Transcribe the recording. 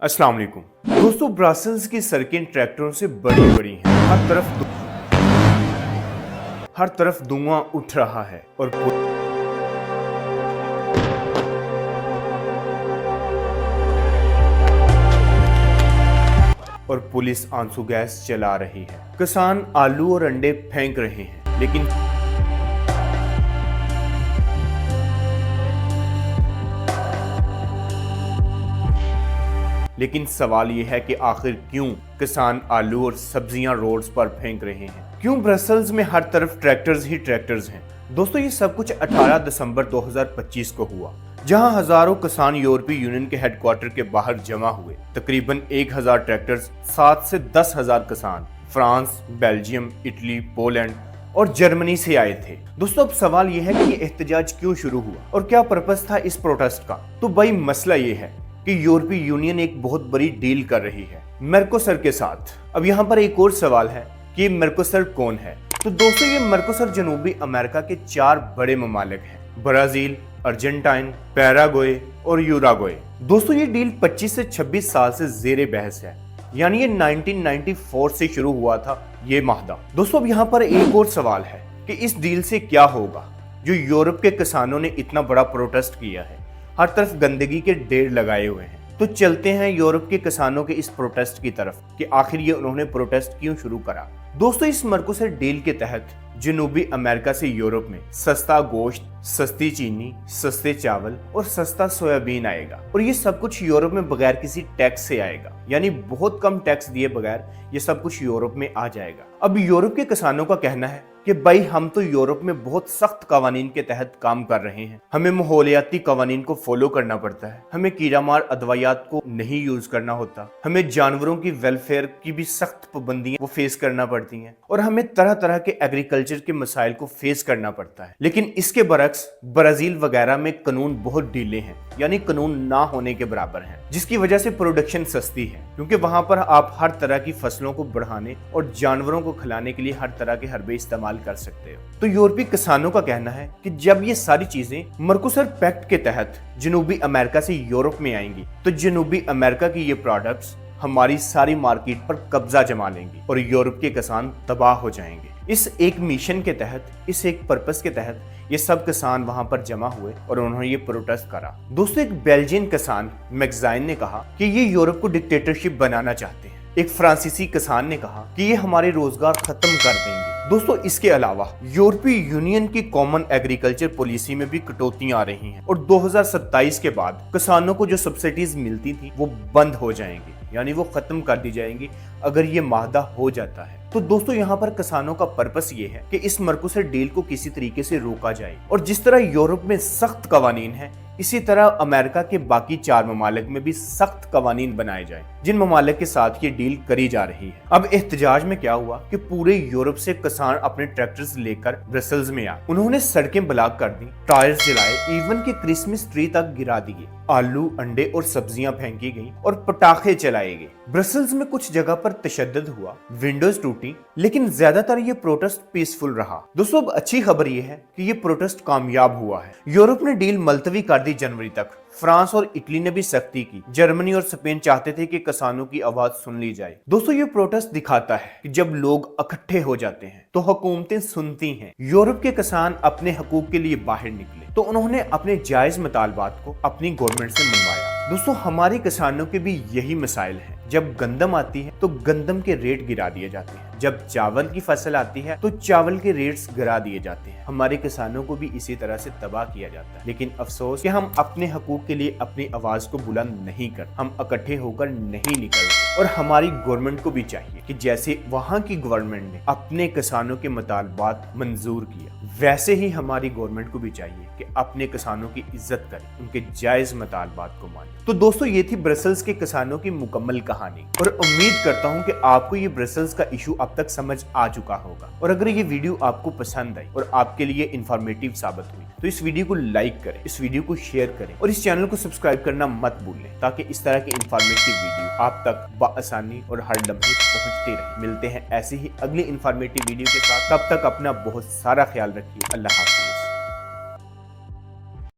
अस्सलाम वालेकुम दोस्तों, ब्रसेल्स की सड़कें ट्रैक्टरों से बड़ी बड़ी हैं। हर तरफ धुआं उठ रहा है और पुलिस आंसू गैस चला रही है। किसान आलू और अंडे फेंक रहे हैं, लेकिन सवाल यह है कि आखिर क्यों किसान आलू और सब्जियां रोड्स पर फेंक रहे हैं? क्यों ब्रसेल्स में हर तरफ ट्रैक्टर्स ही ट्रैक्टर्स हैं? दोस्तों, ये सब कुछ 18 दिसंबर 2025 को हुआ, जहां हजारों किसान यूरोपीय यूनियन के हेडक्वार्टर के बाहर जमा हुए। तकरीबन 1000 ट्रैक्टर्स, 7 से 10,000 किसान फ्रांस, बेल्जियम, इटली, पोलैंड और जर्मनी से आए थे। दोस्तों, अब सवाल यह है कि ये एहतजाज क्यों शुरू हुआ और क्या पर्पस था इस प्रोटेस्ट का? तो भाई मसला ये है कि यूरोपीय यूनियन एक बहुत बड़ी डील कर रही है मेर्कोसर के साथ। अब यहाँ पर एक और सवाल है कि मेर्कोसर कौन है? तो दोस्तों, ये मेर्कोसर जनूबी अमेरिका के 4 बड़े ममालिक हैं: ब्राजील, अर्जेंटाइन, पैराग्वे और यूराग्वे। दोस्तों, ये डील 25 से 26 साल से जेरे बहस है, यानी ये 1994 से शुरू हुआ था ये माहदा। दोस्तों, अब यहाँ पर एक और सवाल है कि इस डील से क्या होगा जो यूरोप के किसानों ने इतना बड़ा प्रोटेस्ट किया है, हर तरफ गंदगी के ढेर लगाए हुए हैं। तो चलते हैं यूरोप के किसानों के इस प्रोटेस्ट की तरफ कि आखिर ये उन्होंने प्रोटेस्ट क्यों शुरू करा। दोस्तों, इस मेर्कोसर डील के तहत जनूबी अमेरिका से यूरोप में सस्ता गोश्त, सस्ती चीनी, सस्ते चावल और सस्ता सोयाबीन आएगा, और ये सब कुछ यूरोप में बगैर किसी टैक्स से आएगा, यानी बहुत कम टैक्स दिए बगैर ये सब कुछ यूरोप में आ जाएगा। अब यूरोप के किसानों का कहना है कि भाई, हम तो यूरोप में बहुत सख्त कवानीन के तहत काम कर रहे हैं, हमें माहौलियाती कवानीन को फॉलो करना पड़ता है, हमें कीड़ा मार अदवायात को नहीं यूज करना होता, हमें जानवरों की वेलफेयर की भी सख्त पाबंदियां वो फेस करना पड़ती हैं, और हमें तरह तरह के एग्रीकल्चर के मसाइल को फेस करना पड़ता है। लेकिन इसके बरक्स ब्राजील वगैरह में कानून बहुत ढीले हैं, यानी कानून ना होने के बराबर हैं, जिसकी वजह से प्रोडक्शन सस्ती है, क्योंकि वहां पर आप हर तरह की फसलों को बढ़ाने और जानवरों को खिलाने के लिए हर तरह के हर्बे इस्तेमाल कर सकते हो। तो यूरोपीय किसानों का कहना है कि जब ये सारी चीजें मेर्कोसर पैक्ट के तहत जनूबी अमेरिका से यूरोप में आएंगी, तो जनूबी अमेरिका की ये प्रोडक्ट्स हमारी सारी मार्केट पर कब्जा जमा लेंगी और यूरोप के किसान तबाह हो जाएंगे। इस एक मिशन के तहत, इस एक पर्पस के तहत ये सब किसान वहां पर जमा हुए और उन्होंने ये प्रोटेस्ट करा। दोस्तों, एक बेल्जियन किसान मैक्जाइन ने कहा कि ये यूरोप को डिक्टेटरशिप बनाना चाहते हैं। एक फ्रांसीसी किसान ने कहा कि ये हमारे रोजगार खत्म कर देंगे। दोस्तों, इसके अलावा यूरोपीय यूनियन की कॉमन एग्रीकल्चर पॉलिसी में भी कटौतियां आ रही हैं और 2027 के बाद किसानों को जो सब्सिडीज मिलती थी वो बंद हो जाएंगी, यानी वो खत्म कर दी जाएंगी अगर ये माहदा हो जाता है। तो दोस्तों, यहाँ पर किसानों का पर्पस ये है कि इस मेर्कोसर डील को किसी तरीके से रोका जाए, और जिस तरह यूरोप में सख्त कवानीन है, इसी तरह अमेरिका के बाकी 4 ममालिक में भी सख्त कवानीन बनाए जाए, जिन ममालिक के साथ ये डील करी जा रही है। अब एहतजाज में क्या हुआ कि पूरे यूरोप से किसान अपने ट्रैक्टर्स लेकर ब्रसेल्स में आए। उन्होंने सड़कें ब्लॉक कर दी, टायर्स जलाए, इवन के क्रिसमस ट्री तक गिरा दिए, आलू, अंडे और सब्जियां फेंकी गई और पटाखे चलाए गए। ब्रसेल्स में कुछ जगह पर तशद्दुद हुआ, विंडोज टूटी, लेकिन ज्यादातर ये प्रोटेस्ट पीसफुल रहा। दोस्तों, अब अच्छी खबर ये है कि ये प्रोटेस्ट कामयाब हुआ है। यूरोप ने डील मुलतवी कर दी जनवरी तक। फ्रांस और इटली ने भी सख्ती की। जर्मनी और स्पेन चाहते थे कि किसानों की आवाज सुन ली जाए। दोस्तों, ये प्रोटेस्ट दिखाता है कि जब लोग इकट्ठे हो जाते हैं तो हुकूमतें सुनती हैं। यूरोप के किसान अपने हकूक के लिए बाहर निकले तो उन्होंने अपने जायज मुतालबात को अपनी गवर्नमेंट से मनवाया। दोस्तों, हमारे किसानों के भी यही मसाइल हैं। जब गंदम आती है तो गंदम के रेट गिरा दिए जाते हैं, जब चावल की फसल आती है तो चावल के रेट्स गिरा दिए जाते हैं। हमारे किसानों को भी इसी तरह से तबाह किया जाता है। लेकिन अफसोस कि हम अपने हकूक के लिए अपनी आवाज को बुलंद नहीं कर, हम इकट्ठे होकर नहीं निकलते। और हमारी गवर्नमेंट को भी चाहिए कि जैसे वहाँ की गवर्नमेंट ने अपने किसानों के मुतालबात मंजूर किया, वैसे ही हमारी गवर्नमेंट को भी चाहिए कि अपने किसानों की इज्जत करे, उनके जायज मुतालबात को माने। तो दोस्तों, ये थी ब्रसेल्स के किसानों की मुकम्मल कहानी, और उम्मीद करता हूँ कि आपको ये ब्रसेल्स का इशू अब तक समझ आ चुका होगा। और अगर ये वीडियो आपको पसंद आई और आपके लिए इंफॉर्मेटिव साबित हुई तो इस वीडियो को लाइक करें, इस वीडियो को शेयर करें और इस चैनल को सब्सक्राइब करना मत भूलें, ताकि इस तरह के इंफॉर्मेटिव वीडियो आप तक आसानी और हर लम्हे पहुंचते रहे। मिलते हैं ऐसे ही अगली इंफॉर्मेटिव वीडियो के साथ, तब तक अपना बहुत सारा ख्याल रखिए। अल्लाह हाफ़िज़।